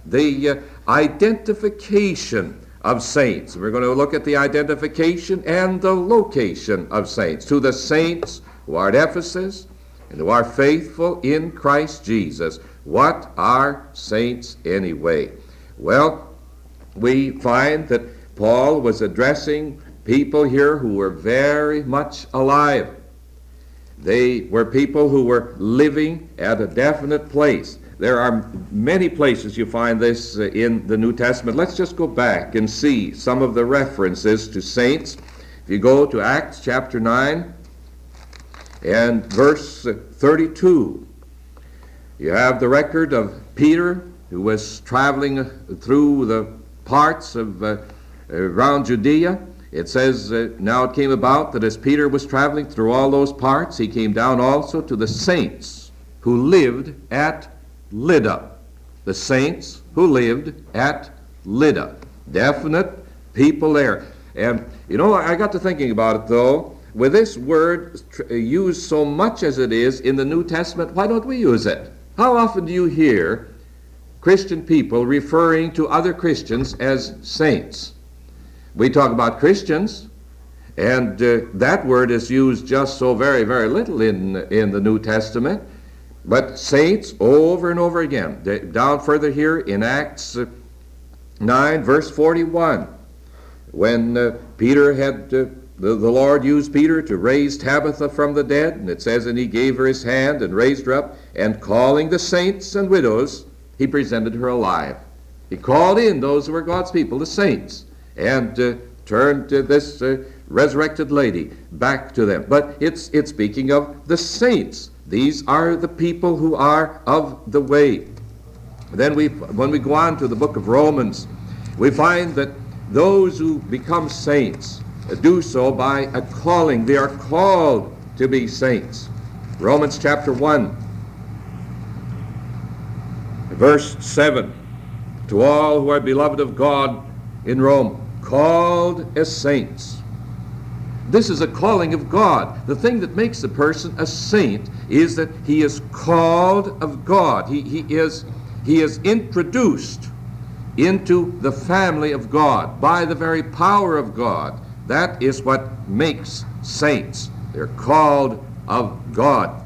the identification of saints. We're going to look at the identification and the location of saints. To the saints who are at Ephesus and who are faithful in Christ Jesus. What are saints anyway? Well, we find that Paul was addressing people here who were very much alive. They were people who were living at a definite place. There are many places you find this in the New Testament. Let's just go back and see some of the references to saints. If you go to Acts chapter 9 and verse 32, you have the record of Peter, who was traveling through the parts of around Judea. It says, now it came about that as Peter was traveling through all those parts, he came down also to the saints who lived at Lydda. The saints who lived at Lydda. Definite people there. And, you know, I got to thinking about it, though. With this word used so much as it is in the New Testament, why don't we use it? How often do you hear Christian people referring to other Christians as saints? We talk about Christians, and that word is used just so very, very little in the New Testament. But saints over and over again. Down further here in Acts 9, verse 41, when Peter had, the Lord used Peter to raise Tabitha from the dead, and it says, and he gave her his hand and raised her up, and calling the saints and widows, he presented her alive. He called in those who were God's people, the saints, and turned this resurrected lady back to them. But it's speaking of the saints. These are the people who are of the way. Then when we go on to the book of Romans, we find that those who become saints do so by a calling. They are called to be saints. Romans chapter 1, verse 7. To all who are beloved of God in Rome, called as saints. This is a calling of God. The thing that makes a person a saint is that he is called of God. He is introduced into the family of God by the very power of God. That is what makes saints. They're called of God.